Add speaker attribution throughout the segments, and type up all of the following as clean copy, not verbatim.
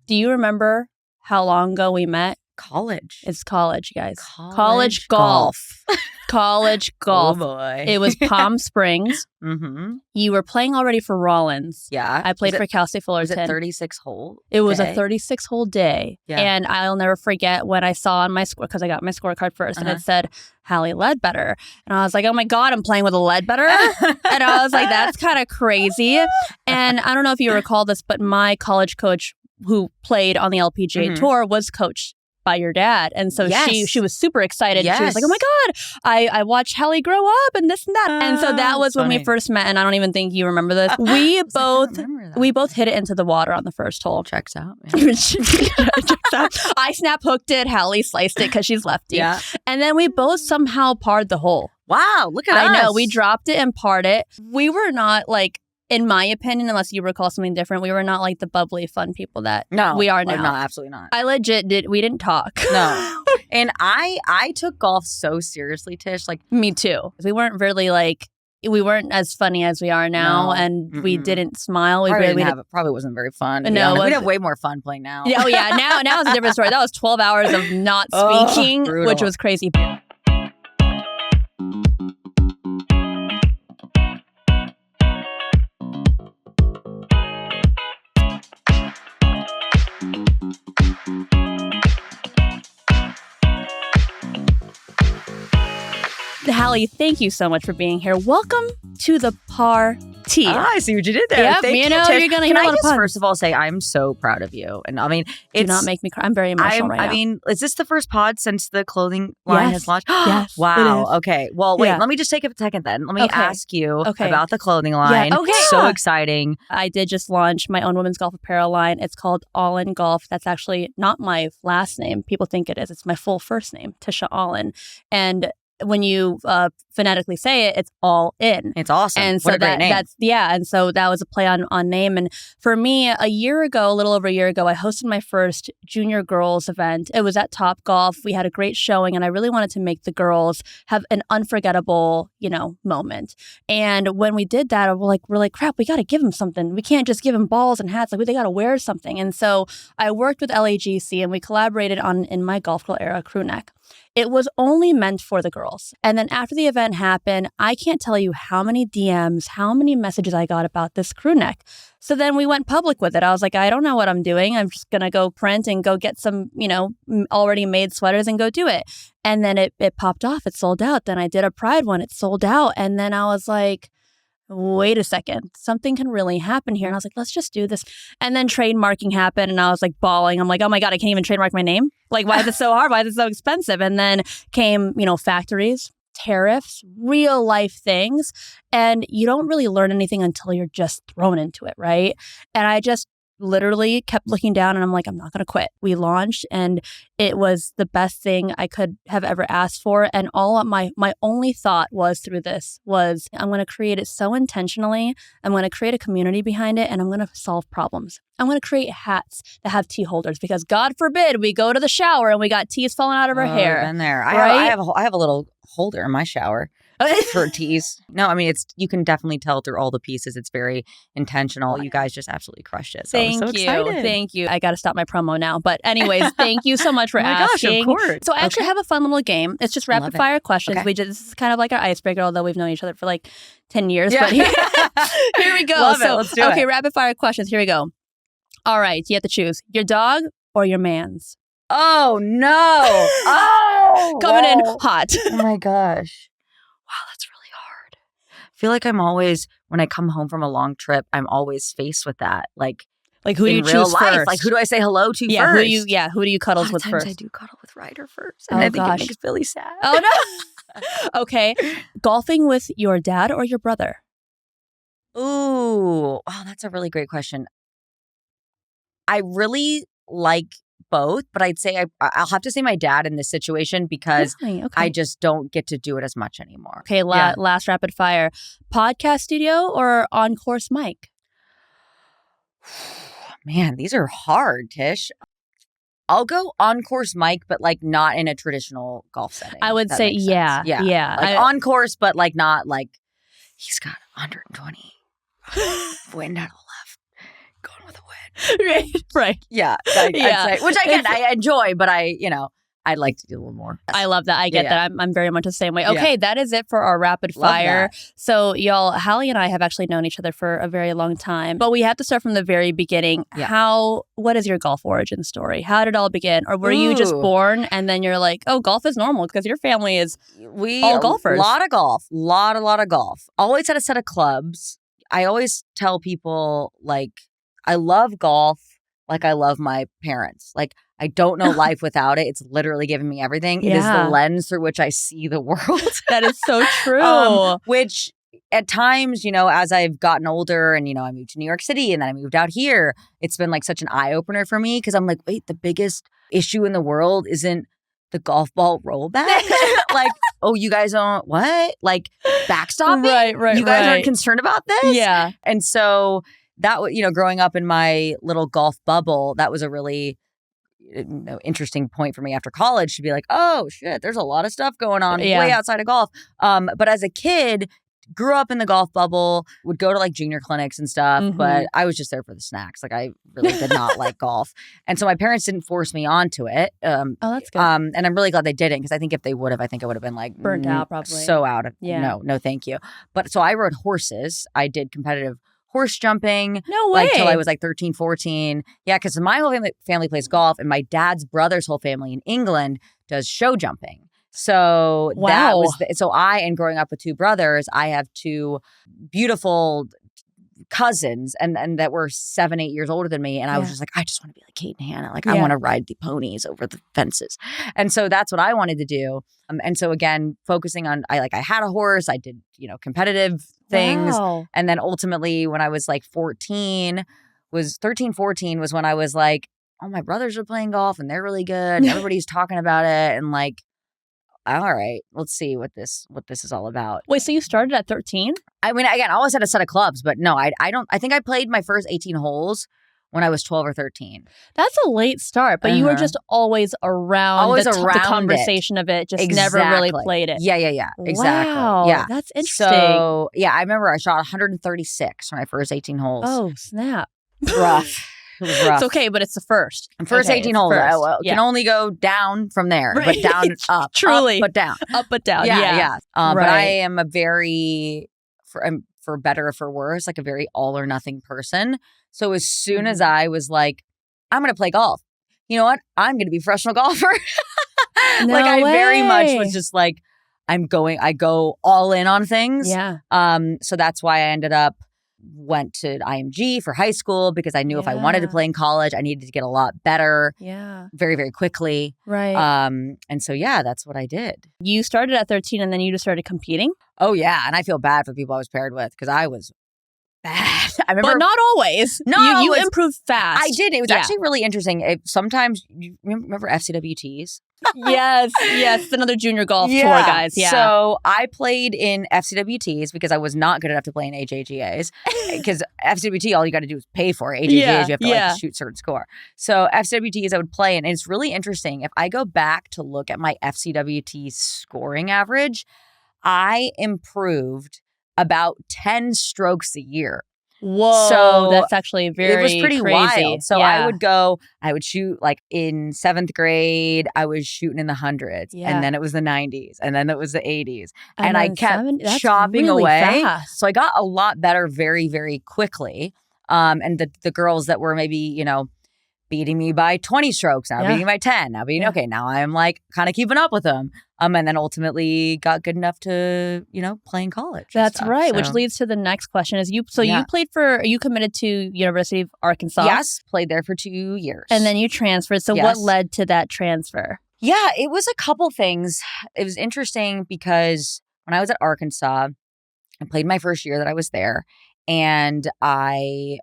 Speaker 1: Do you remember how long ago we met?
Speaker 2: College.
Speaker 1: It's college, guys. College golf. College golf.
Speaker 2: Oh, boy.
Speaker 1: It was Palm Springs.
Speaker 2: Mm-hmm.
Speaker 1: You were playing already for Rollins.
Speaker 2: Yeah.
Speaker 1: I played for Cal State Fullerton.
Speaker 2: Was it 36 hole?
Speaker 1: It was a 36-hole day.
Speaker 2: Yeah.
Speaker 1: And I'll never forget when I saw on my score, because I got my scorecard first, and it said Hally Leadbetter. And I was like, oh my God, I'm playing with a Leadbetter? And I was like, that's kind of crazy. And I don't know if you recall this, but my college coach who played on the LPGA tour was coached by your dad. And so she was super excited. Yes. She was like, oh my God, I watched Hally grow up and this and that. And so that was when we first met. And I don't even think you remember this. We both hit it into the water on the first hole.
Speaker 2: Checks out. Yeah.
Speaker 1: Checks out. I snap hooked it. Hally sliced it because she's lefty. Yeah. And then we both somehow parred the hole.
Speaker 2: Wow, look at us.
Speaker 1: I know. We dropped it and parred it. We were not like, in my opinion, unless you recall something different, we were not like the bubbly, fun people that we are now.
Speaker 2: No, absolutely not.
Speaker 1: I legit we didn't talk.
Speaker 2: No. And I took golf so seriously, Tish. Like,
Speaker 1: me too. We weren't really like, we weren't as funny as we are now, and we didn't smile. We
Speaker 2: probably wasn't very fun.
Speaker 1: No,
Speaker 2: we'd have way more fun playing now.
Speaker 1: Oh yeah, now it's a different story. That was 12 hours of not speaking, which was crazy. Hally, thank you so much for being here. Welcome to the party.
Speaker 2: I see what you did there.
Speaker 1: Yep, you're going to hear a lot of puns.
Speaker 2: First of all, say I'm so proud of you. And I mean,
Speaker 1: do not make me cry. I'm very emotional right now.
Speaker 2: I mean, is this the first pod since the clothing line has launched?
Speaker 1: Yes.
Speaker 2: Wow. Okay. Well, wait, let me just take a second then. Let me ask you about the clothing line.
Speaker 1: Yeah. Okay.
Speaker 2: So exciting.
Speaker 1: I did just launch my own women's golf apparel line. It's called All In Golf. That's actually not my last name. People think it is. It's my full first name, Tisha Alyn. And when you phonetically say it, it's all in.
Speaker 2: It's awesome.
Speaker 1: And so
Speaker 2: what a great name.
Speaker 1: And so that was a play on name. And for me, a little over a year ago, I hosted my first junior girls event. It was at Top Golf. We had a great showing, and I really wanted to make the girls have an unforgettable, moment. And when we did that, we're like, crap, we got to give them something. We can't just give them balls and hats. Like, they got to wear something. And so I worked with LAGC, and we collaborated on, in my golf girl era, crew neck. It was only meant for the girls. And then after the event happened, I can't tell you how many DMs, how many messages I got about this crew neck. So then we went public with it. I was like, I don't know what I'm doing. I'm just going to go print and go get some, already made sweaters and go do it. And then it popped off. It sold out. Then I did a Pride one. It sold out. And then I was like, wait a second, something can really happen here. And I was like, let's just do this. And then trademarking happened, and I was like bawling. I'm like, oh my God, I can't even trademark my name. Like, why is it so hard? Why is it so expensive? And then came, factories, tariffs, real life things. And you don't really learn anything until you're just thrown into it, right? And I just literally kept looking down, and I'm like, I'm not going to quit. We launched, and it was the best thing I could have ever asked for. And all of my only thought was through this was, I'm going to create it so intentionally. I'm going to create a community behind it, and I'm going to solve problems. I'm going to create hats that have tea holders, because God forbid we go to the shower and we got teas falling out of our hair.
Speaker 2: Been there.
Speaker 1: Right?
Speaker 2: I have a little holder in my shower for teas. No, I mean, you can definitely tell through all the pieces. It's very intentional. You guys just absolutely crushed it. So
Speaker 1: Thank you. I got to stop my promo now. But anyways, thank you so much for asking.
Speaker 2: Gosh, of course.
Speaker 1: So I actually have a fun little game. It's just rapid fire questions.
Speaker 2: Okay.
Speaker 1: This is kind of like our icebreaker, although we've known each other for like 10 years. Yeah. But here we go.
Speaker 2: Let's do it.
Speaker 1: Okay, rapid fire questions. Here we go. All right, you have to choose your dog or your man's.
Speaker 2: Oh, no. Oh,
Speaker 1: coming in hot.
Speaker 2: Oh, my gosh. Wow, that's really hard. I feel like I'm always, when I come home from a long trip, I'm always faced with that. Like
Speaker 1: who do you choose first?
Speaker 2: Like, who do I say hello to first?
Speaker 1: Who do you cuddle with first?
Speaker 2: I do cuddle with Ryder first. And I think it makes Billy sad.
Speaker 1: Oh, no. Okay. Golfing with your dad or your brother?
Speaker 2: Ooh. Oh, that's a really great question. I really like both, but I'd say I'll have to say my dad in this situation, because I just don't get to do it as much anymore.
Speaker 1: Okay, last rapid fire. Podcast studio or on-course mic?
Speaker 2: Man, these are hard, Tish. I'll go on-course mic, but like not in a traditional golf setting.
Speaker 1: I would say, yeah.
Speaker 2: Like on-course, but like not like, he's got 120 wind out of the left, going with a wedge.
Speaker 1: Right.
Speaker 2: Yeah. I'd say, which I enjoy, but I'd like to do a little more.
Speaker 1: I love that. I get that. I'm very much the same way. Okay, that is it for our rapid fire. So y'all, Hally and I have actually known each other for a very long time, but we have to start from the very beginning. Yeah. What is your golf origin story? How did it all begin? Or were you just born and then you're like, oh, golf is normal because your family is all golfers?
Speaker 2: A lot of golf. Lot of golf. Always had a set of clubs. I always tell people, like, I love golf like I love my parents. Like, I don't know life without it. It's literally given me everything. It is the lens through which I see the world.
Speaker 1: That is so true.
Speaker 2: Which at times, as I've gotten older and, I moved to New York City and then I moved out here, it's been like such an eye-opener for me because I'm like, wait, the biggest issue in the world isn't the golf ball rollback. Like, oh, you guys don't, what? Like, backstopping?
Speaker 1: Right.
Speaker 2: You guys aren't concerned about this?
Speaker 1: Yeah.
Speaker 2: And so that, growing up in my little golf bubble, that was a really interesting point for me after college to be like, oh shit, there's a lot of stuff going on way outside of golf. But as a kid, grew up in the golf bubble, would go to like junior clinics and stuff, but I was just there for the snacks. Like, I really did not like golf. And so my parents didn't force me onto it.
Speaker 1: Oh, that's good.
Speaker 2: And I'm really glad they didn't, because I think if they would have, I think I would have been like
Speaker 1: burnt out probably.
Speaker 2: So out of no, thank you. But so I rode horses. I did competitive horse jumping.
Speaker 1: No way.
Speaker 2: Like till I was like 13, 14. Yeah, because my whole family plays golf, and my dad's brother's whole family in England does show jumping. So that was so and growing up with two brothers, I have two beautiful cousins and that were 7, 8 years older than me. And I was just like, I just want to be like Kate and Hannah. Like, I want to ride the ponies over the fences. And so that's what I wanted to do. And so again, focusing on, I had a horse, I did, competitive things.
Speaker 1: Wow.
Speaker 2: And then ultimately when I was like 13 was when I was like, oh, my brothers are playing golf and they're really good. And everybody's talking about it. And like, all right, let's see what this is all about.
Speaker 1: Wait, so you started at 13?
Speaker 2: I mean, again, I always had a set of clubs, but no, I don't. I think I played my first 18 holes when I was 12 or 13.
Speaker 1: That's a late start, but you were just always around the conversation of it, just never really played it.
Speaker 2: Yeah. Exactly.
Speaker 1: Wow,
Speaker 2: yeah.
Speaker 1: That's interesting.
Speaker 2: So, yeah, I remember I shot 136 for my first 18 holes.
Speaker 1: Oh, snap.
Speaker 2: Rough. It was rough.
Speaker 1: It's okay, but it's the first.
Speaker 2: First 18 holes. Can only go down from there, but down, up.
Speaker 1: Truly.
Speaker 2: Up, but down.
Speaker 1: Up, but down.
Speaker 2: Yeah. But I am a very, for better or for worse, like a very all or nothing person. So as soon as I was like, I'm going to play golf, you know what? I'm going to be a professional golfer. I very much was just like, I go all in on things.
Speaker 1: Yeah.
Speaker 2: So that's why I went to IMG for high school, because I knew if I wanted to play in college, I needed to get a lot better very, very quickly.
Speaker 1: Right.
Speaker 2: And so, that's what I did.
Speaker 1: You started at 13 and then you just started competing?
Speaker 2: Oh, yeah. And I feel bad for people I was paired with because I was bad. I remember,
Speaker 1: but not always. You improved fast.
Speaker 2: I did. It was actually really interesting. Sometimes, you remember FCWTs?
Speaker 1: Yes. It's another junior golf tour, guys. Yeah.
Speaker 2: So I played in FCWTs because I was not good enough to play in HAGAs. Because FCWT, all you got to do is pay for. HAGAs, you have to shoot certain score. So FCWTs I would play in. And it's really interesting. If I go back to look at my FCWT scoring average, I improved about 10 strokes a year.
Speaker 1: Whoa, so that's actually very
Speaker 2: it was pretty
Speaker 1: crazy.
Speaker 2: Wild. So I would shoot like in 7th grade, I was shooting in the hundreds, and then it was the 90s, and then it was the 80s, and I kept chopping really away.
Speaker 1: Fast.
Speaker 2: So I got a lot better very, very quickly. And the girls that were maybe, beating me by 20 strokes, now beating me by 10, now now I'm like kind of keeping up with them. And then ultimately got good enough to, play in college.
Speaker 1: That's right. So. Which leads to the next question is you committed to University of Arkansas?
Speaker 2: Yes, played there for 2 years.
Speaker 1: And then you transferred. So what led to that transfer?
Speaker 2: Yeah, it was a couple things. It was interesting because when I was at Arkansas, I played my first year that I was there. And my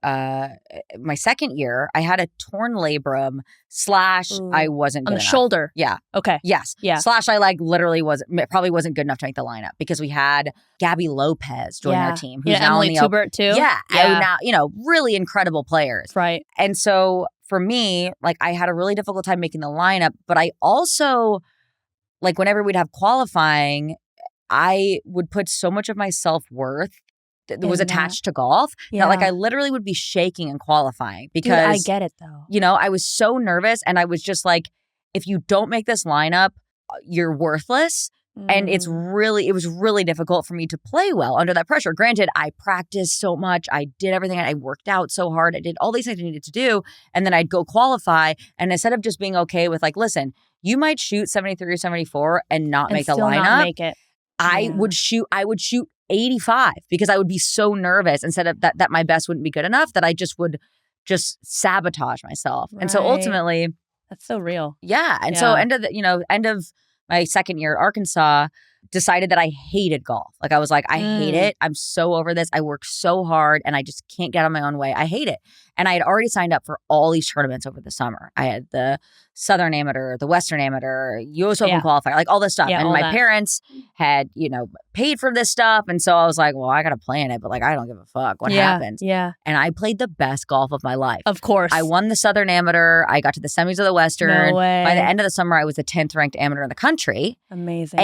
Speaker 2: second year, I had a torn labrum / I wasn't good
Speaker 1: on the
Speaker 2: enough.
Speaker 1: Shoulder.
Speaker 2: Yeah.
Speaker 1: Okay.
Speaker 2: Yes.
Speaker 1: Yeah.
Speaker 2: / I literally probably wasn't good enough to make the lineup because we had Gabby Lopez join our team, who's now
Speaker 1: Emily Tubert too.
Speaker 2: Yeah. Now, really incredible players.
Speaker 1: Right.
Speaker 2: And so for me, I had a really difficult time making the lineup, but I also, whenever we'd have qualifying, I would put so much of my self-worth was attached to golf.
Speaker 1: Yeah.
Speaker 2: That like I literally would be shaking in qualifying because
Speaker 1: Dude, I get it though.
Speaker 2: You know, I was so nervous and I was just like, if you don't make this lineup, you're worthless. And it was really difficult for me to play well under that pressure. Granted, I practiced so much. I did everything. I worked out so hard. I did all these things I needed to do. And then I'd go qualify. And instead of just being okay with like, listen, you might shoot 73 or 74 and not make the lineup.
Speaker 1: Not make it.
Speaker 2: I would shoot 85 because I would be so nervous instead of that my best wouldn't be good enough that I just would just sabotage myself.
Speaker 1: Right.
Speaker 2: And so ultimately,
Speaker 1: that's so real.
Speaker 2: Yeah. And so end of my second year at Arkansas, decided that I hated golf. Like I was like, I hate it. I'm so over this. I work so hard and I just can't get out of my own way. I hate it. And I had already signed up for all these tournaments over the summer. I had the Southern Amateur, the Western Amateur, US Open qualifier, like all this stuff. And my parents had, paid for this stuff. And so I was like, well, I got to play in it, but like, I don't give a fuck what happens.
Speaker 1: Yeah.
Speaker 2: And I played the best golf of my life.
Speaker 1: Of course.
Speaker 2: I won the Southern Amateur. I got to the semis of the Western.
Speaker 1: No way.
Speaker 2: By the end of the summer, I was the 10th ranked amateur in the country.
Speaker 1: Amazing.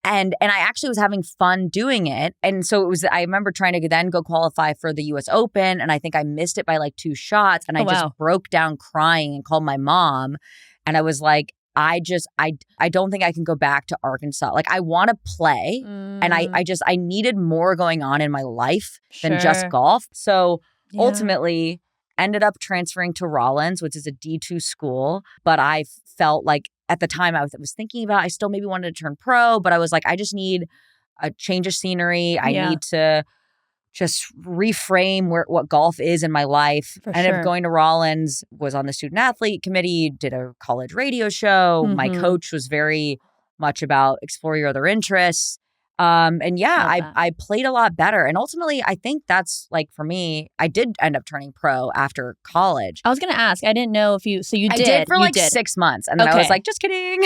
Speaker 2: And I actually was having fun doing it. And so I remember trying to then go qualify for the US Open. And I think I missed it by like 2 shots. And I just broke down crying and called my mom. And I was like, I don't think I can go back to Arkansas. Like I want to play. And I needed more going on in my life than just golf. So ultimately ended up transferring to Rollins, which is a D2 school. But I felt like at the time I was thinking about, I still maybe wanted to turn pro, but I was like, I just need a change of scenery. I need to just reframe what golf is in my life. Ended up going to Rollins, was on the student athlete committee, did a college radio show. My coach was very much about explore your other interests. I played a lot better. And ultimately, I think that's like for me, I did end up turning pro after college.
Speaker 1: I was going to ask, I didn't know if you, so you did.
Speaker 2: I did for like 6 months. And then I was like, just kidding.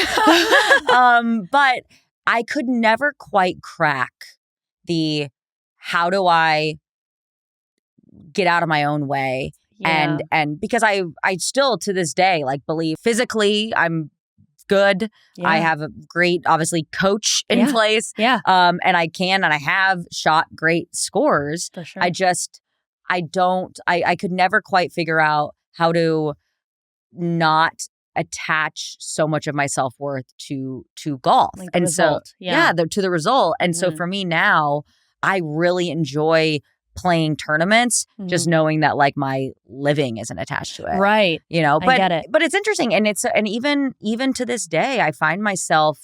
Speaker 2: But I could never quite crack the, how do I get out of my own way?
Speaker 1: Yeah.
Speaker 2: And because I still to this day, like believe physically I'm good. I have a great, obviously, coach in place.
Speaker 1: Yeah.
Speaker 2: And I have shot great scores.
Speaker 1: For sure.
Speaker 2: I could never quite figure out how to not attach so much of my self-worth to golf.
Speaker 1: Like
Speaker 2: and
Speaker 1: result.
Speaker 2: So, to the result. And so for me now, I really enjoy playing tournaments, just knowing that like my living isn't attached to it.
Speaker 1: Right.
Speaker 2: But
Speaker 1: I get it.
Speaker 2: But it's interesting. And even to this day, I find myself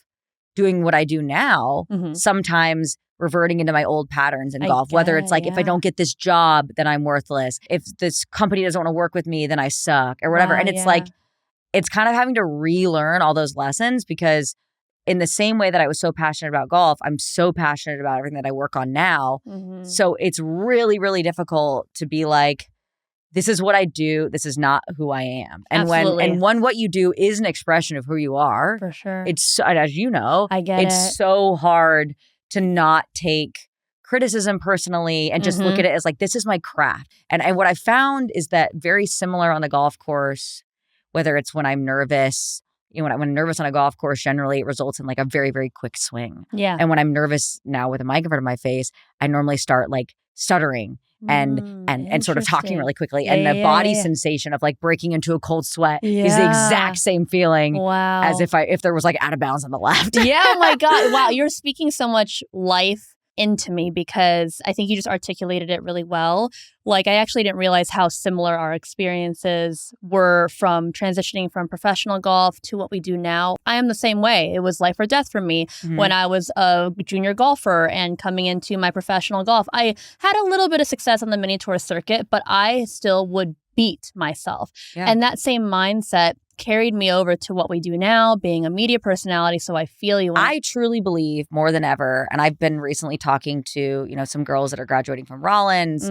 Speaker 2: doing what I do now, sometimes reverting into my old patterns in golf, whether it's like, if I don't get this job, then I'm worthless. If this company doesn't want to work with me, then I suck or whatever. And it's like, it's kind of having to relearn all those lessons because in the same way that I was so passionate about golf, I'm so passionate about everything that I work on now. So it's really, really difficult to be like, this is what I do. This is not who I am. And when what you do is an expression of who you are.
Speaker 1: For sure.
Speaker 2: It's, as you know,
Speaker 1: I get
Speaker 2: it's so hard to not take criticism personally and just look at it as like, this is my craft. And what I found is that very similar on the golf course, whether it's when I'm nervous, when I'm nervous on a golf course, generally it results in like a very, very quick swing.
Speaker 1: Yeah.
Speaker 2: And when I'm nervous now with a mic in front of my face, I normally start like stuttering and sort of talking really quickly. And the body sensation of like breaking into a cold sweat is the exact same feeling as if there was like out of bounds on the left.
Speaker 1: Yeah. Oh my God. Wow. You're speaking so much life into me because I think you just articulated it really well. Like I actually didn't realize how similar our experiences were from transitioning from professional golf to what we do now. I am the same way. It was life or death for me when I was a junior golfer and coming into my professional golf. I had a little bit of success on the mini tour circuit, but I still would beat myself. Yeah. And that same mindset carried me over to what we do now, being a media personality. So I feel you.
Speaker 2: I truly believe more than ever, and I've been recently talking to, some girls that are graduating from Rollins.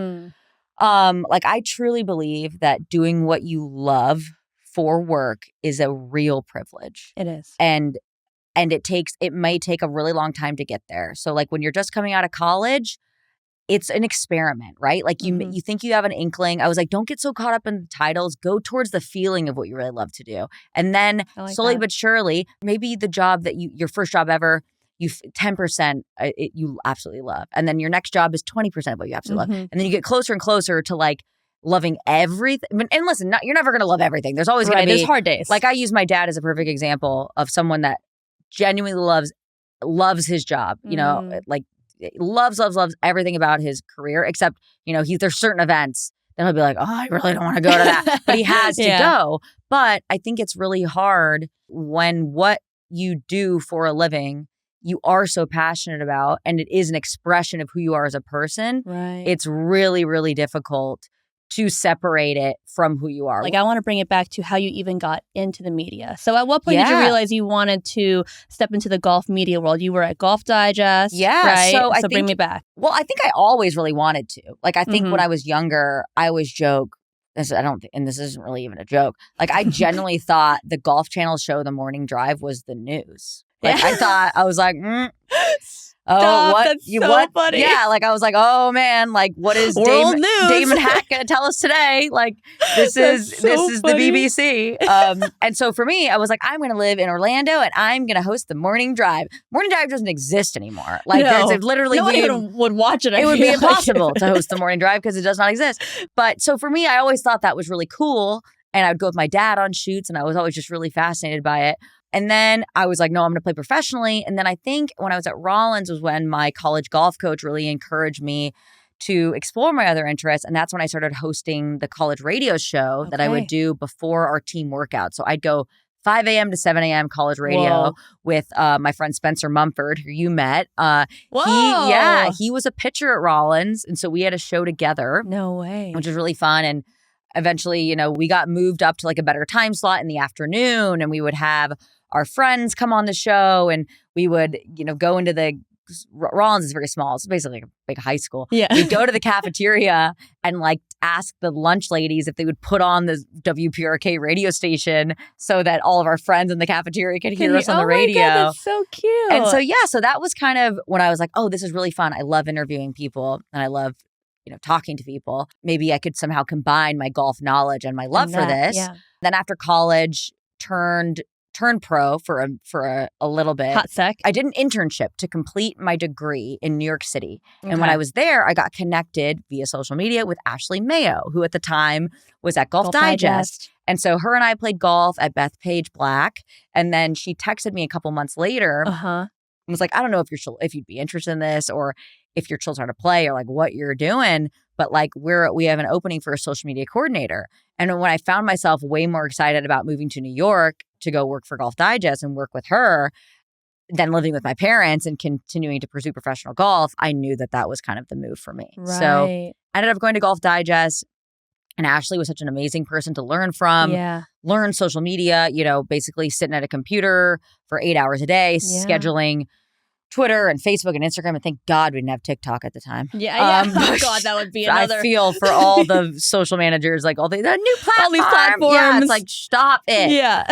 Speaker 2: Like I truly believe that doing what you love for work is a real privilege.
Speaker 1: It is.
Speaker 2: And it may take a really long time to get there. So like when you're just coming out of college, it's an experiment, right? Like you think you have an inkling. I was like, don't get so caught up in the titles. Go towards the feeling of what you really love to do. And then slowly but surely, maybe the job that your first job ever, 10% you absolutely love. And then your next job is 20% of what you absolutely love. And then you get closer and closer to like loving everything. And listen, you're never going to love everything. There's always going to be.
Speaker 1: There's hard days.
Speaker 2: Like I use my dad as a perfect example of someone that genuinely loves his job, you know, like loves everything about his career, except, you know, there's certain events that he'll be like, oh, I really don't want to go to that. But he has to go. But I think it's really hard when what you do for a living you are so passionate about and it is an expression of who you are as a person.
Speaker 1: Right.
Speaker 2: It's really, really difficult to separate it from who you are.
Speaker 1: Like, I want to bring it back to how you even got into the media. So at what point did you realize you wanted to step into the golf media world? You were at Golf Digest, right? So bring me back.
Speaker 2: Well, I think I always really wanted to. Like, I think when I was younger, I always joke, and this isn't really even a joke. Like, I genuinely thought the Golf Channel show, The Morning Drive, was the news. Like, I was like,
Speaker 1: Stop, what? That's so funny.
Speaker 2: Yeah, like I was like, oh man, like what is Damon Hack gonna tell us today? Like this is the BBC. And so for me, I was like, I'm gonna live in Orlando and I'm gonna host the Morning Drive. Morning Drive doesn't exist anymore. Like there's literally
Speaker 1: no one even would watch it.
Speaker 2: It would be impossible to host the Morning Drive because it does not exist. But so for me, I always thought that was really cool. And I would go with my dad on shoots and I was always just really fascinated by it. And then I was like, no, I'm going to play professionally. And then I think when I was at Rollins was when my college golf coach really encouraged me to explore my other interests. And that's when I started hosting the college radio show that I would do before our team workout. So I'd go 5 a.m. to 7 a.m. college radio with my friend Spencer Mumford, who you met. He was a pitcher at Rollins. And so we had a show together.
Speaker 1: No way.
Speaker 2: Which was really fun. And eventually, you know, we got moved up to like a better time slot in the afternoon and we would have our friends come on the show and we would, you know, go into Rollins is very small. It's basically like a big high school.
Speaker 1: Yeah.
Speaker 2: We'd go to the cafeteria and like ask the lunch ladies if they would put on the WPRK radio station so that all of our friends in the cafeteria could hear us on the radio.
Speaker 1: Oh my God, that's so cute.
Speaker 2: And so, so that was kind of when I was like, oh, this is really fun. I love interviewing people and I love, you know, talking to people. Maybe I could somehow combine my golf knowledge and my love for this. Yeah. Then after college, turned pro for a little bit.
Speaker 1: Hot sec.
Speaker 2: I did an internship to complete my degree in New York City. Okay. And when I was there, I got connected via social media with Ashley Mayo, who at the time was at Golf Digest. And so her and I played golf at Bethpage Black. And then she texted me a couple months later and was like, I don't know if you'd be interested in this or if your children are to play or like what you're doing, but like we have an opening for a social media coordinator. And when I found myself way more excited about moving to New York to go work for Golf Digest and work with her than living with my parents and continuing to pursue professional golf, I knew that was kind of the move for me.
Speaker 1: Right.
Speaker 2: So I ended up going to Golf Digest. And Ashley was such an amazing person to learn from, learn social media, you know, basically sitting at a computer for 8 hours a day, scheduling Twitter and Facebook and Instagram. And thank God we didn't have TikTok at the time.
Speaker 1: Oh God, that would be another.
Speaker 2: I feel for all the social managers, like all the new platforms.
Speaker 1: All these platforms.
Speaker 2: Yeah, it's like, stop it.
Speaker 1: Yeah.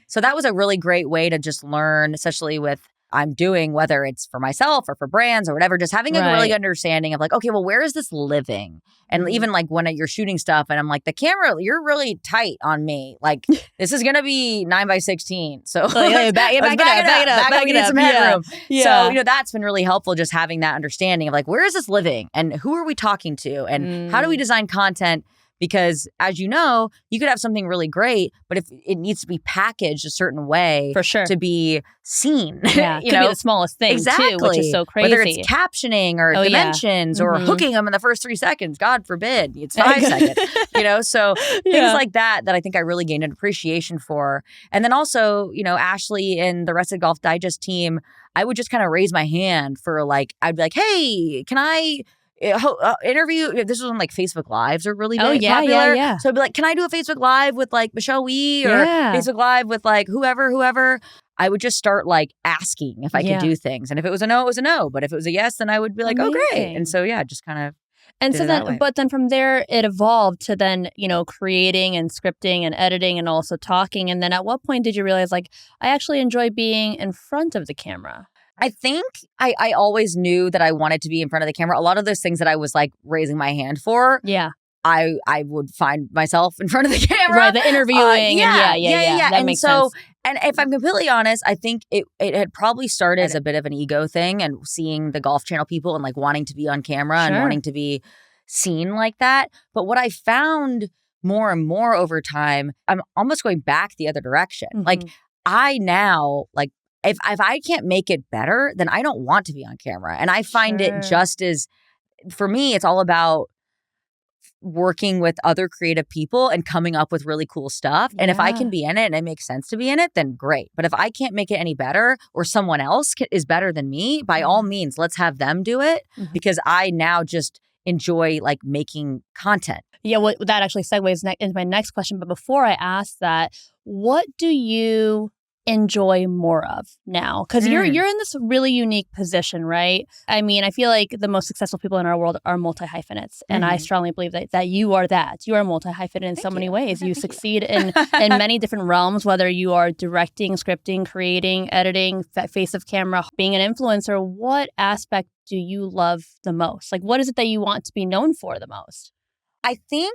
Speaker 2: So that was a really great way to just learn, especially with I'm doing, whether it's for myself or for brands or whatever, just having a really understanding of like, okay, well, where is this living? And even like when you're shooting stuff and I'm like, the camera, you're really tight on me. Like this is going to be 9x16. So back it up. We need some headroom. Yeah. So, you know, that's been really helpful just having that understanding of like, where is this living and who are we talking to and how do we design content? Because as you know, you could have something really great, but if it needs to be packaged a certain way
Speaker 1: for sure to
Speaker 2: be seen,
Speaker 1: it could be the smallest thing too, which is so crazy.
Speaker 2: Whether it's captioning or dimensions or hooking them in the first 3 seconds, God forbid, it's 5 seconds. You know, so things like that I think I really gained an appreciation for. And then also, you know, Ashley and the rest of the Golf Digest team, I would just kind of raise my hand for like, I'd be like, hey, can I interview? This was when like Facebook Lives are really popular. Yeah. So I'd be like, can I do a Facebook Live with like Michelle Wee or Facebook Live with like whoever? I would just start like asking if I could do things. And if it was a no, it was a no. But if it was a yes, then I would be like, oh, great. And so, just kind of.
Speaker 1: And so then, but then from there, it evolved to then, you know, creating and scripting and editing and also talking. And then at what point did you realize like, I actually enjoy being in front of the camera?
Speaker 2: I think I always knew that I wanted to be in front of the camera. A lot of those things that I was like raising my hand for. Yeah. I would find myself in front of the camera.
Speaker 1: Right, the interviewing. That makes sense.
Speaker 2: And if I'm completely honest, I think it had probably started as a bit of an ego thing and seeing the Golf Channel people and like wanting to be on camera and wanting to be seen like that. But what I found more and more over time, I'm almost going back the other direction. Like I now, like if I can't make it better, then I don't want to be on camera. And I find it just as, for me, it's all about working with other creative people and coming up with really cool stuff. And if I can be in it and it makes sense to be in it, then great. But if I can't make it any better or someone else is better than me, by all means, let's have them do it because I now just enjoy like making content.
Speaker 1: Yeah, well, that actually segues into my next question. But before I ask that, what do you enjoy more of now? Because you're in this really unique position, right? I mean, I feel like the most successful people in our world are multi-hyphenates. And I strongly believe that you are that. You are multi-hyphenate in so many ways. You succeed in many different realms, whether you are directing, scripting, creating, editing, face of camera, being an influencer. What aspect do you love the most? Like, what is it that you want to be known for the most?
Speaker 2: I think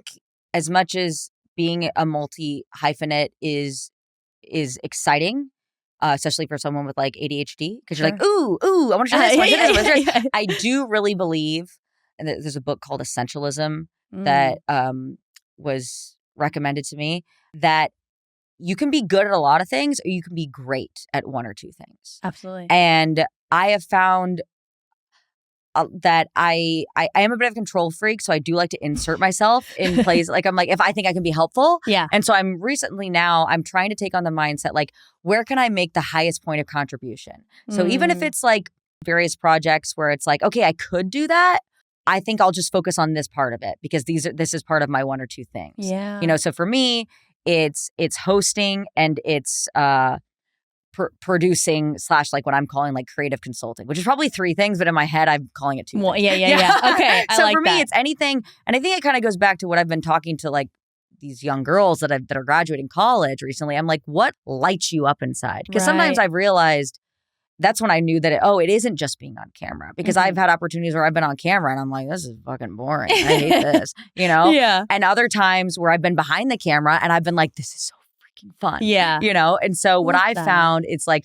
Speaker 2: as much as being a multi-hyphenate is exciting, especially for someone with like ADHD, because you're like, ooh, I want to show this. I do really believe, and there's a book called Essentialism that was recommended to me, that you can be good at a lot of things or you can be great at one or two things.
Speaker 1: Absolutely.
Speaker 2: And I have found that I am a bit of a control freak, so I do like to insert myself in places. Like I'm like, if I think I can be helpful.
Speaker 1: Yeah.
Speaker 2: And so I'm trying to take on the mindset, like, where can I make the highest point of contribution? So even if it's like various projects where it's like, okay, I could do that, I think I'll just focus on this part of it because this is part of my one or two things.
Speaker 1: Yeah.
Speaker 2: You know, so for me, it's hosting and it's producing / like what I'm calling like creative consulting, which is probably three things, but in my head I'm calling it two.
Speaker 1: Well, yeah. Okay.
Speaker 2: So for me, it's anything, and I think it kind of goes back to what I've been talking to like these young girls that are graduating college recently. I'm like, what lights you up inside? Because sometimes I've realized that's when I knew that it isn't just being on camera, because I've had opportunities where I've been on camera and I'm like, this is fucking boring. I hate this, you know?
Speaker 1: Yeah.
Speaker 2: And other times where I've been behind the camera and I've been like, this is so fun.
Speaker 1: Yeah.
Speaker 2: You know? And so what I found, it's like,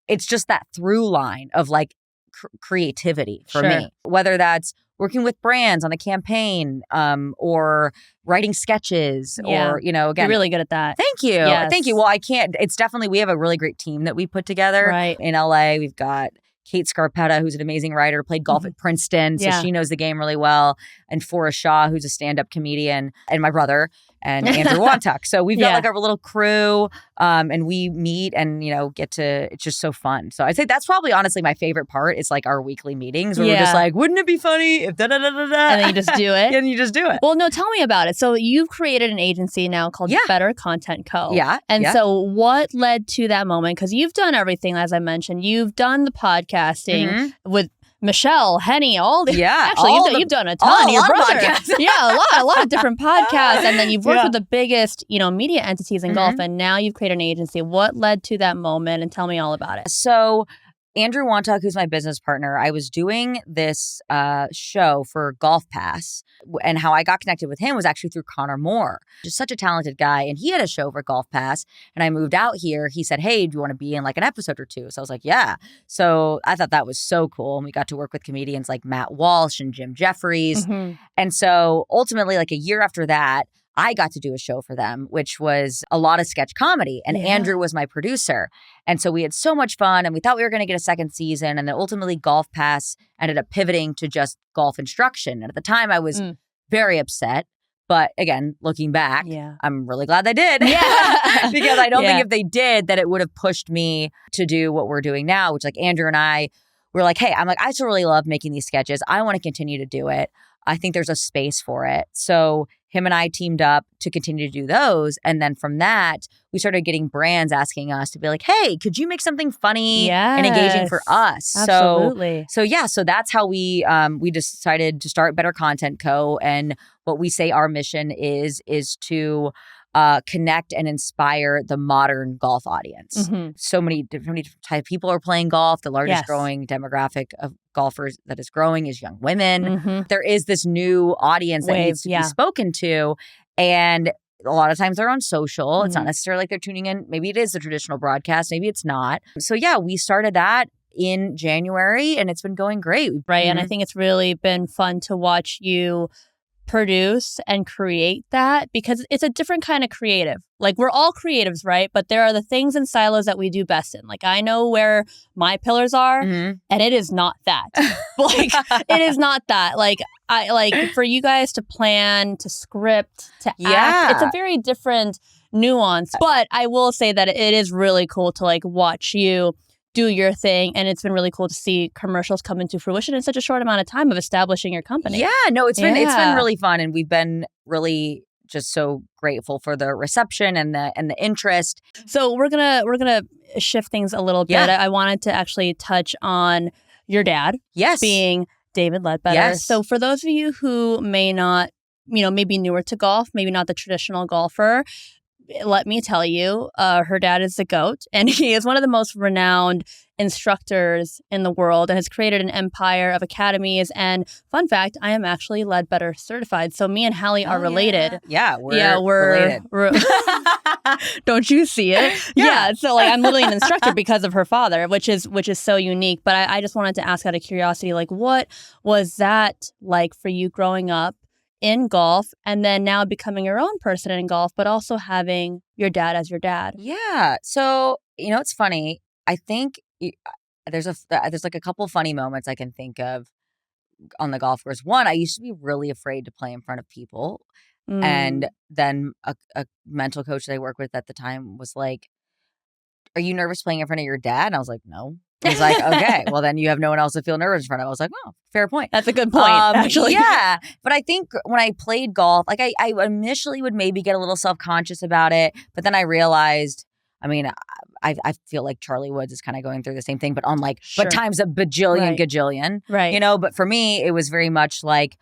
Speaker 2: it's just that through line of like creativity for me, whether that's working with brands on a campaign, or writing sketches or, you know, again.
Speaker 1: You're really good at that.
Speaker 2: Thank you.
Speaker 1: Yes.
Speaker 2: Thank you. Well, it's definitely, we have a really great team that we put together in LA. We've got Kate Scarpetta, who's an amazing writer, played golf at Princeton, so she knows the game really well. And Forrest Shaw, who's a stand-up comedian, and my brother, and Andrew Wontuck. So we've got like our little crew, and we meet and, you know, it's just so fun. So I'd say that's probably honestly my favorite part is like our weekly meetings where we're just like, wouldn't it be funny if da-da-da-da-da?
Speaker 1: And then you just do it.
Speaker 2: And you just do it.
Speaker 1: Well, no, tell me about it. So you've created an agency now called Better Content Co.
Speaker 2: Yeah.
Speaker 1: And so what led to that moment? Because you've done everything, as I mentioned. You've done the podcasting with Michelle, Henny, all the actually you've done a ton. Your brother, a lot of different podcasts, and then you've worked with the biggest, you know, media entities in golf, and now you've created an agency. What led to that moment? And tell me all about it.
Speaker 2: So Andrew Wontuck, who's my business partner, I was doing this show for Golf Pass, and how I got connected with him was actually through Connor Moore, just such a talented guy. And he had a show for Golf Pass, and I moved out here. He said, hey, do you want to be in like an episode or two? So I was like, yeah. So I thought that was so cool. And we got to work with comedians like Matt Walsh and Jim Jeffries. And so ultimately, like a year after that, I got to do a show for them, which was a lot of sketch comedy. And Andrew was my producer. And so we had so much fun, and we thought we were going to get a second season. And then ultimately Golf Pass ended up pivoting to just golf instruction. And at the time I was very upset. But again, looking back, I'm really glad they did. Because I don't think if they did, that it would have pushed me to do what we're doing now, which like Andrew and I were like, hey, I still really love making these sketches. I want to continue to do it. I think there's a space for it. So him and I teamed up to continue to do those. And then from that, we started getting brands asking us to be like, hey, could you make something funny and engaging for us?
Speaker 1: Absolutely.
Speaker 2: So that's how we decided to start Better Content Co. And what we say our mission is to connect and inspire the modern golf audience. So many different types of people are playing golf. The largest growing demographic of golfers that is growing is young women. There is this new audience that needs to be spoken to. And a lot of times they're on social. It's not necessarily like they're tuning in. Maybe it is the traditional broadcast. Maybe it's not. So yeah, we started that in January and it's been going great.
Speaker 1: Right. And I think it's really been fun to watch you produce and create that because it's a different kind of creative. Like we're all creatives, right? But there are the things and silos that we do best in. Like I know where my pillars are and it is not that. Like it is not that. Like I like for you guys to plan, to script, to act, it's a very different nuance. But I will say that it is really cool to like watch you do your thing. And it's been really cool to see commercials come into fruition in such a short amount of time of establishing your company.
Speaker 2: Yeah, no, it's been really fun. And we've been really just so grateful for the reception and the interest.
Speaker 1: So we're gonna shift things a little bit. I wanted to actually touch on your dad.
Speaker 2: Yes.
Speaker 1: Being David Leadbetter.
Speaker 2: Yes.
Speaker 1: So for those of you who may not, maybe newer to golf, maybe not the traditional golfer, let me tell you, her dad is the GOAT, and he is one of the most renowned instructors in the world and has created an empire of academies. And fun fact, I am actually Leadbetter certified. So me and Hally are related.
Speaker 2: Yeah, we're related.
Speaker 1: Don't you see it? Yeah. So like I'm literally an instructor because of her father, which is so unique. But I just wanted to ask out of curiosity, like what was that like for you growing up in golf and then now becoming your own person in golf, but also having your dad as your dad?
Speaker 2: Yeah. So, it's funny. I think there's like a couple funny moments I can think of on the golf course. One, I used to be really afraid to play in front of people. And then a mental coach that I worked with at the time was like, "Are you nervous playing in front of your dad?" And I was like, "No." He's like, "Okay, well then you have no one else to feel nervous in front of." I was like, "Oh, fair point."
Speaker 1: That's a good point, actually.
Speaker 2: Yeah. But I think when I played golf, like I initially would maybe get a little self-conscious about it. But then I realized, I feel like Charlie Woods is kind of going through the same thing, but on like, but times a bajillion, gajillion.
Speaker 1: Right.
Speaker 2: But for me, it was very much like,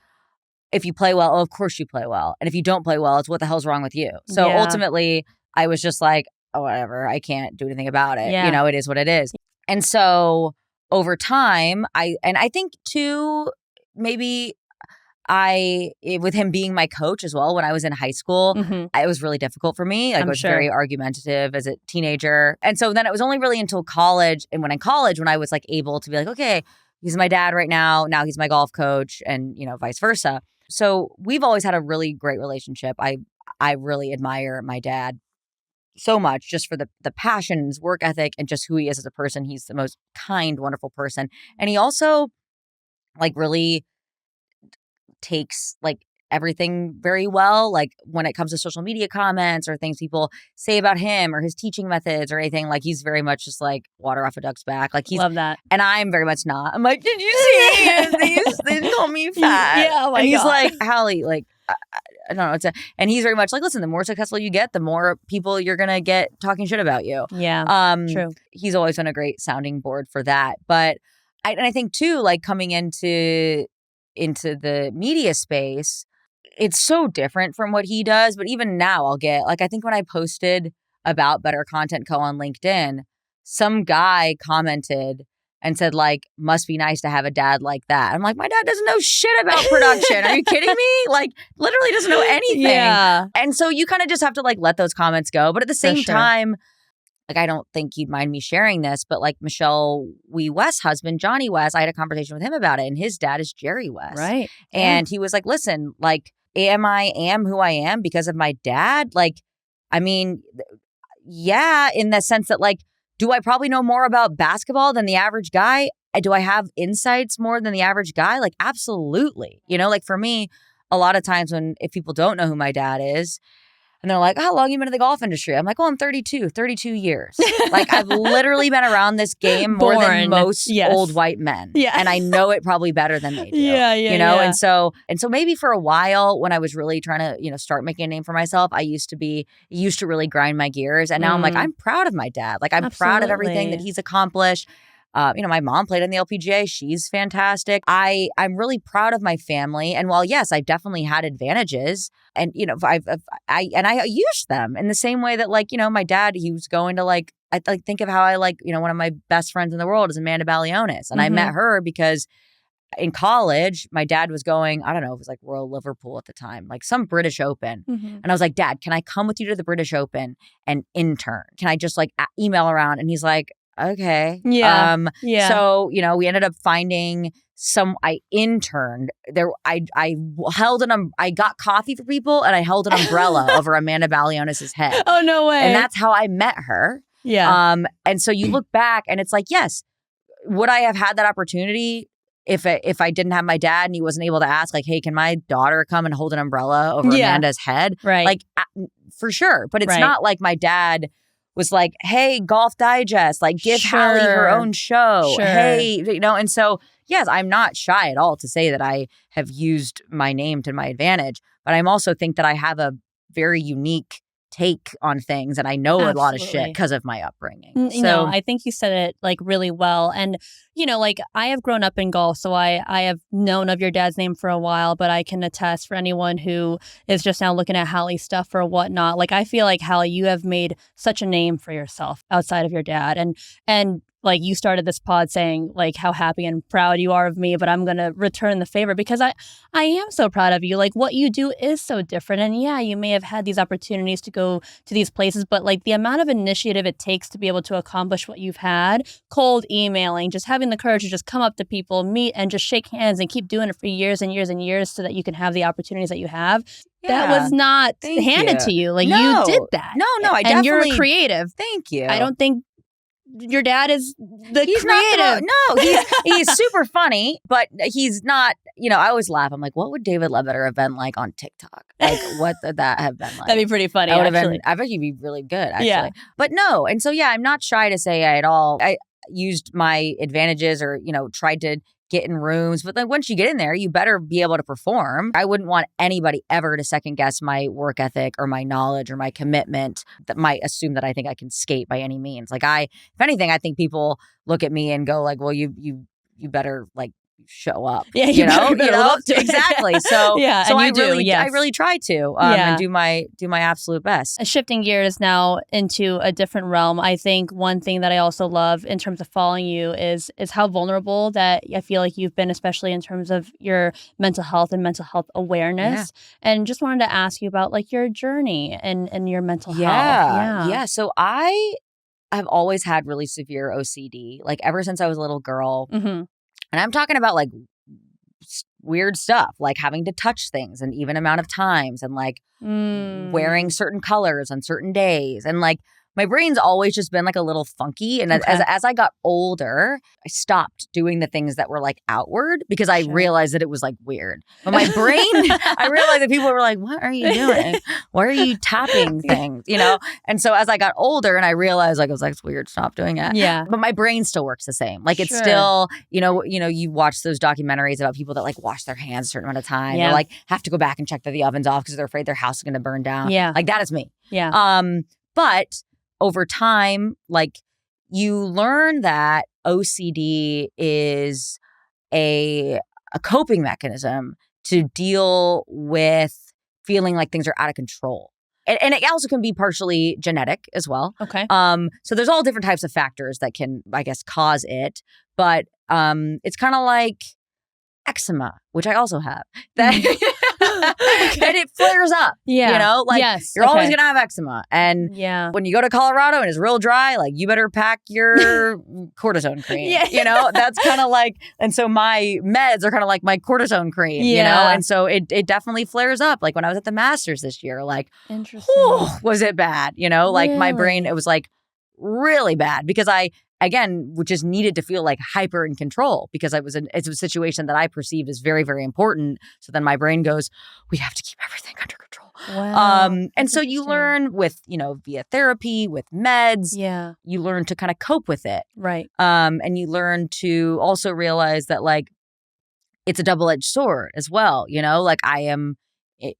Speaker 2: if you play well, of course you play well. And if you don't play well, it's what the hell's wrong with you? So ultimately, I was just like, oh, whatever. I can't do anything about it.
Speaker 1: Yeah.
Speaker 2: It is what it is. And so over time, I think too, maybe with him being my coach as well, when I was in high school, it was really difficult for me. Like I was very argumentative as a teenager. And so then it was only really until college. And when I was like able to be like, okay, he's my dad right now. Now he's my golf coach and, vice versa. So we've always had a really great relationship. I really admire my dad so much just for the passion, his work ethic, and just who he is as a person. He's the most kind, wonderful person. And he also like really takes like everything very well. Like when it comes to social media comments or things people say about him or his teaching methods or anything, like he's very much just like water off a duck's back. Like
Speaker 1: love that.
Speaker 2: And I'm very much not. I'm like, did you see they call me fat?
Speaker 1: Yeah, oh my
Speaker 2: and he's
Speaker 1: God.
Speaker 2: like, Hally, like I don't know. And he's very much like, listen, the more successful you get, the more people you're going to get talking shit about you.
Speaker 1: Yeah, true.
Speaker 2: He's always been a great sounding board for that. But I think too, like coming into the media space, it's so different from what he does. But even now I'll get like, I think when I posted about Better Content Co. on LinkedIn, some guy commented and said like, must be nice to have a dad like that. I'm like, my dad doesn't know shit about production. Are you kidding me? Like literally doesn't know anything.
Speaker 1: Yeah.
Speaker 2: And so you kind of just have to like let those comments go. But at the same time, like, I don't think you'd mind me sharing this, but like Michelle West's husband, Johnny West, I had a conversation with him about it. And his dad is Jerry West.
Speaker 1: Right.
Speaker 2: And he was like, listen, like, I am who I am because of my dad? Like, I mean, yeah, in the sense that like, do I probably know more about basketball than the average guy? Do I have insights more than the average guy? Like, absolutely. Like for me, a lot of times if people don't know who my dad is, and they're like, how long have you been in the golf industry? I'm like, well, I'm 32 years. Like, I've literally been around this game more than most old white men. Yeah. And I know it probably better than they do.
Speaker 1: Yeah.
Speaker 2: And so maybe for a while when I was really trying to, start making a name for myself, it used to really grind my gears. And now I'm like, I'm proud of my dad. Like, I'm proud of everything that he's accomplished. My mom played in the LPGA. She's fantastic. I'm really proud of my family. And while, yes, I've definitely had advantages and, I used them in the same way that like, my dad, he was going to like, I think of how I like, one of my best friends in the world is Amanda Balionis. And I met her because in college, my dad was going, I don't know, it was like Royal Liverpool at the time, like some British Open. And I was like, Dad, can I come with you to the British Open and intern? Can I just like email around? And he's like, okay. So, we ended up finding I interned there. I held I got coffee for people and I held an umbrella over Amanda Balionis's head.
Speaker 1: Oh, no way.
Speaker 2: And that's how I met her.
Speaker 1: Yeah.
Speaker 2: And so you look back and it's like, yes, would I have had that opportunity if I didn't have my dad and he wasn't able to ask, like, hey, can my daughter come and hold an umbrella over Amanda's head?
Speaker 1: Right.
Speaker 2: Like, for sure. But it's not like my dad was like, hey, Golf Digest, like, give Hally her own show. Hey, and so, yes, I'm not shy at all to say that I have used my name to my advantage. But I also think that I have a very unique take on things and I know a lot of shit because of my upbringing.
Speaker 1: So I think you said it like really well. And like I have grown up in golf, so I have known of your dad's name for a while, but I can attest for anyone who is just now looking at Hally's stuff or whatnot. Like I feel like, Hally, you have made such a name for yourself outside of your dad. And like you started this pod saying like how happy and proud you are of me, but I'm going to return the favor because I am so proud of you. Like what you do is so different. And yeah, you may have had these opportunities to go to these places, but like the amount of initiative it takes to be able to accomplish what you've had, cold emailing, just having the courage to just come up to people, meet and just shake hands and keep doing it for years and years and years so that you can have the opportunities that you have. That was not handed to you. Like you did that.
Speaker 2: No, I
Speaker 1: and
Speaker 2: definitely.
Speaker 1: you're creative.
Speaker 2: Thank you.
Speaker 1: I don't think your dad is
Speaker 2: he's
Speaker 1: creative.
Speaker 2: He's super funny, but he's not, I always laugh. I'm like, what would David Leadbetter have been like on TikTok? Like, what would that have been like?
Speaker 1: That'd be pretty funny,
Speaker 2: I bet he'd be really good, actually. Yeah. But no, and so, I'm not shy to say I at all. I used my advantages or, tried to get in rooms. But then once you get in there, you better be able to perform. I wouldn't want anybody ever to second guess my work ethic or my knowledge or my commitment that might assume that I think I can skate by any means. Like if anything, I think people look at me and go like, well, you better like show up.
Speaker 1: Yeah, you know?
Speaker 2: Exactly. So
Speaker 1: yeah,
Speaker 2: so
Speaker 1: and
Speaker 2: I really try to and do my absolute best.
Speaker 1: Shifting gears now into a different realm, I think one thing that I also love in terms of following you is how vulnerable that I feel like you've been, especially in terms of your mental health and mental health awareness. Yeah. And just wanted to ask you about like your journey and your mental health.
Speaker 2: Yeah. So I have always had really severe OCD, like ever since I was a little girl.
Speaker 1: Mm-hmm.
Speaker 2: And I'm talking about like weird stuff, like having to touch things an even amount of times and like wearing certain colors on certain days. And like my brain's always just been like a little funky. And as I got older, I stopped doing the things that were like outward because I realized that it was like weird. But my brain, I realized that people were like, what are you doing? Why are you tapping things? And so as I got older and I realized like, I was like, it's weird, stop doing it.
Speaker 1: Yeah.
Speaker 2: But my brain still works the same. Like it's still, you watch those documentaries about people that like wash their hands a certain amount of time or like have to go back and check that the oven's off because they're afraid their house is going to burn down.
Speaker 1: Yeah.
Speaker 2: Like that is me.
Speaker 1: Yeah.
Speaker 2: But over time, like you learn that OCD is a coping mechanism to deal with feeling like things are out of control. And it also can be partially genetic as well.
Speaker 1: Okay.
Speaker 2: So there's all different types of factors that can, I guess, cause it. But it's kind of like eczema, which I also have. That and it flares up.
Speaker 1: Yeah.
Speaker 2: You're always going to have eczema. And when you go to Colorado and it's real dry, like you better pack your cortisone cream. That's kind of like, and so my meds are kind of like my cortisone cream, and so it definitely flares up. Like when I was at the Masters this year, like, was it bad? Like my brain, it was like really bad because again, just needed to feel like hyper in control because it's a situation that I perceived as very, very important. So then my brain goes, we have to keep everything under control.
Speaker 1: Wow.
Speaker 2: And so you learn with, via therapy, with meds, you learn to kind of cope with it.
Speaker 1: Right.
Speaker 2: And you learn to also realize that like, it's a double-edged sword as well. Like I am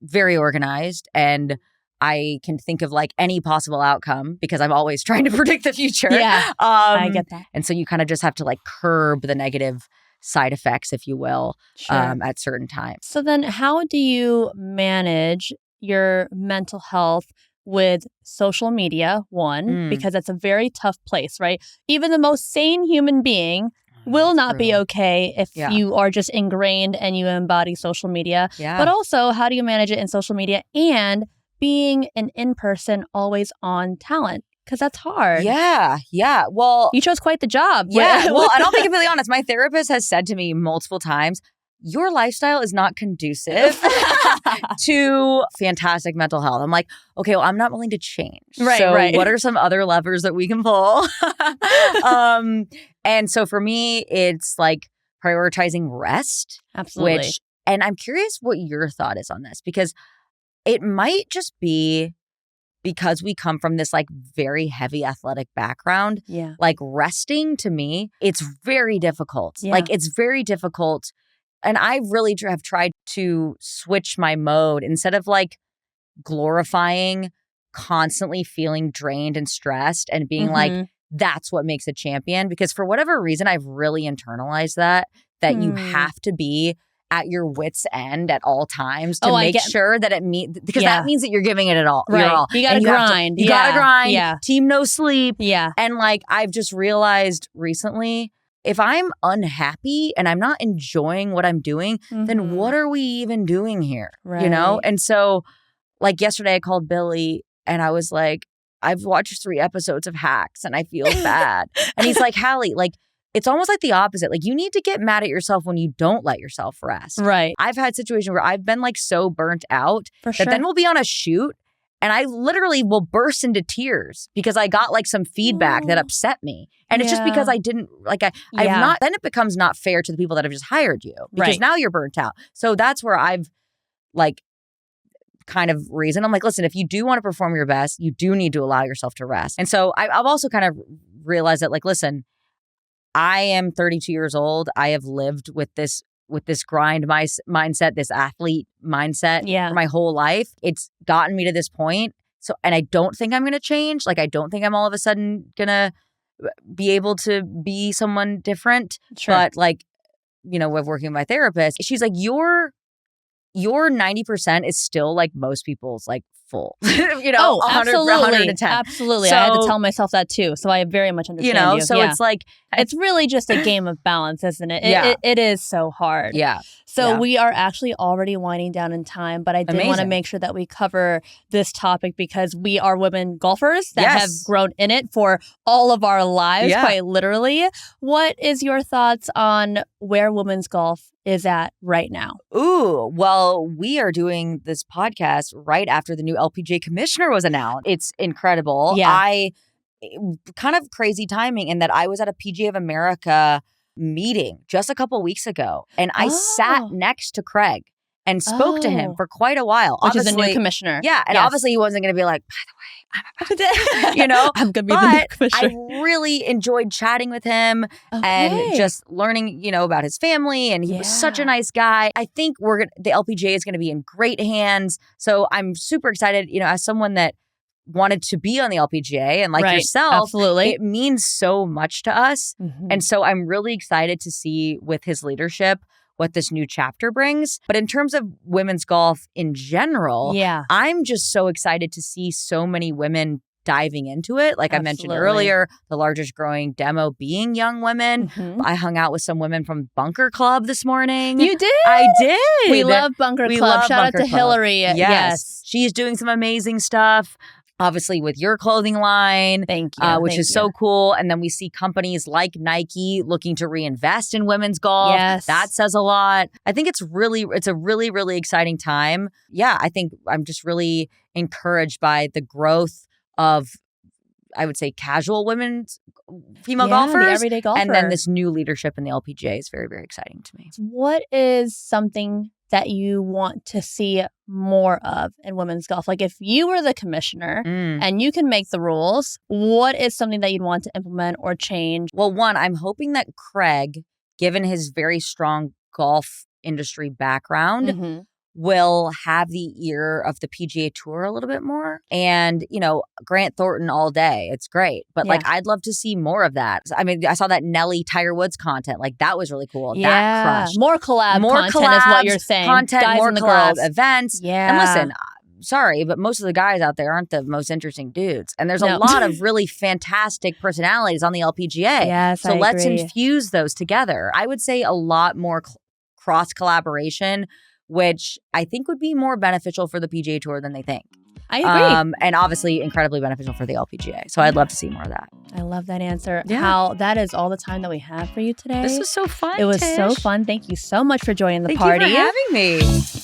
Speaker 2: very organized and I can think of like any possible outcome because I'm always trying to predict the future.
Speaker 1: Yeah, I get that.
Speaker 2: And so you kind of just have to like curb the negative side effects, if you will, at certain times.
Speaker 1: So then how do you manage your mental health with social media, one, because it's a very tough place, right? Even the most sane human being will not be okay if you are just ingrained and you embody social media.
Speaker 2: Yeah.
Speaker 1: But also, how do you manage it in social media and being an in-person, always-on talent? Because that's hard.
Speaker 2: Yeah. Well,
Speaker 1: you chose quite the job.
Speaker 2: Yeah. Well, and I'll be completely honest. My therapist has said to me multiple times, your lifestyle is not conducive to fantastic mental health. I'm like, okay, well, I'm not willing to change.
Speaker 1: Right.
Speaker 2: What are some other levers that we can pull? And so for me, it's like prioritizing rest.
Speaker 1: Absolutely.
Speaker 2: And I'm curious what your thought is on this, because it might just be because we come from this like very heavy athletic background.
Speaker 1: Yeah.
Speaker 2: Like resting to me, it's very difficult.
Speaker 1: Yeah.
Speaker 2: Like it's very difficult. And I really have tried to switch my mode instead of like glorifying constantly feeling drained and stressed and being like, that's what makes a champion. Because for whatever reason, I've really internalized that you have to be at your wit's end at all times to make sure that it means, because that means that you're giving it all.
Speaker 1: Right.
Speaker 2: Your all.
Speaker 1: You gotta grind.
Speaker 2: You gotta grind.
Speaker 1: Yeah.
Speaker 2: Team no sleep.
Speaker 1: Yeah.
Speaker 2: And like, I've just realized recently, if I'm unhappy and I'm not enjoying what I'm doing, then what are we even doing here?
Speaker 1: Right.
Speaker 2: You know? And so like yesterday I called Billy and I was like, I've watched 3 episodes of Hacks and I feel bad. And he's like, Hally, like, it's almost like the opposite. Like you need to get mad at yourself when you don't let yourself rest.
Speaker 1: Right.
Speaker 2: I've had situations where I've been like so burnt out that then we'll be on a shoot and I literally will burst into tears because I got like some feedback that upset me. And it's just because I didn't like, I've not, then it becomes not fair to the people that have just hired you because now you're burnt out. So that's where I've like kind of reason. I'm like, listen, if you do want to perform your best, you do need to allow yourself to rest. And so I've also kind of realized that like, listen, I am 32 years old. I have lived with this grind mindset, this athlete mindset for my whole life. It's gotten me to this point. So, and I don't think I'm going to change. Like, I don't think I'm all of a sudden going to be able to be someone different.
Speaker 1: Sure.
Speaker 2: But like, you know, with working with my therapist, she's like, your 90% is still like most people's like full, you know, 100,
Speaker 1: absolutely.
Speaker 2: 110.
Speaker 1: Absolutely.
Speaker 2: So,
Speaker 1: I had to tell myself that too. So I very much understand
Speaker 2: you know, so it's like,
Speaker 1: it's really just a game of balance, isn't it? It is so hard.
Speaker 2: Yeah.
Speaker 1: So we are actually already winding down in time, but I did want to make sure that we cover this topic because we are women golfers that have grown in it for all of our lives, quite literally. What is your thoughts on where women's golf is at right now?
Speaker 2: Ooh, well, we are doing this podcast right after the new LPGA commissioner was announced. It's incredible.
Speaker 1: Yeah.
Speaker 2: Kind of crazy timing in that I was at a PGA of America meeting just a couple weeks ago. And I sat next to Craig and spoke to him for quite a while.
Speaker 1: Which is a new commissioner.
Speaker 2: Yeah. And obviously he wasn't going to be like, by the way, I'm about to, you know,
Speaker 1: I'm going to be the new commissioner.
Speaker 2: I really enjoyed chatting with him and just learning, you know, about his family. And he was such a nice guy. I think the LPGA is going to be in great hands. So I'm super excited, you know, as someone that wanted to be on the LPGA and like yourself, it means so much to us. And so I'm really excited to see with his leadership what this new chapter brings. But in terms of women's golf in general, I'm just so excited to see so many women diving into it. Like I mentioned earlier, the largest growing demo being young women. I hung out with some women from Bunker Club this morning.
Speaker 1: You did?
Speaker 2: I did.
Speaker 1: We love Bunker Club. Shout out to Hillary. Yes.
Speaker 2: She's doing some amazing stuff. Obviously with your clothing line.
Speaker 1: Thank you.
Speaker 2: Which is so cool. And then we see companies like Nike looking to reinvest in women's golf.
Speaker 1: Yes.
Speaker 2: That says a lot. I think it's a really, really exciting time. Yeah, I think I'm just really encouraged by the growth of, I would say, casual women's female golfers.
Speaker 1: The everyday golfer.
Speaker 2: And then this new leadership in the LPGA is very, very exciting to me.
Speaker 1: What is something that you want to see more of in women's golf? Like if you were the commissioner and you can make the rules, what is something that you'd want to implement or change?
Speaker 2: Well, one, I'm hoping that Craig, given his very strong golf industry background, will have the ear of the PGA Tour a little bit more. And, you know, Grant Thornton all day. It's great. But like, I'd love to see more of that. I mean, I saw that Nelly Tiger Woods content. Like that was really cool.
Speaker 1: Yeah.
Speaker 2: That crushed.
Speaker 1: More content is what you're saying.
Speaker 2: Content,
Speaker 1: Guys
Speaker 2: more
Speaker 1: in the
Speaker 2: collab
Speaker 1: grass.
Speaker 2: events.
Speaker 1: Yeah.
Speaker 2: And listen, sorry, but most of the guys out there aren't the most interesting dudes. And there's a lot of really fantastic personalities on the LPGA.
Speaker 1: Yes,
Speaker 2: so let's
Speaker 1: agree.
Speaker 2: infuse those together. I would say a lot more cross collaboration, which I think would be more beneficial for the PGA Tour than they think.
Speaker 1: I agree.
Speaker 2: And obviously incredibly beneficial for the LPGA. So I'd love to see more of that.
Speaker 1: I love that answer.
Speaker 2: Yeah.
Speaker 1: Hal, that is all the time that we have for you today.
Speaker 2: This was so fun.
Speaker 1: It was
Speaker 2: Tish.
Speaker 1: so fun. Thank you so much for joining the
Speaker 2: Thank
Speaker 1: party.
Speaker 2: you for having me.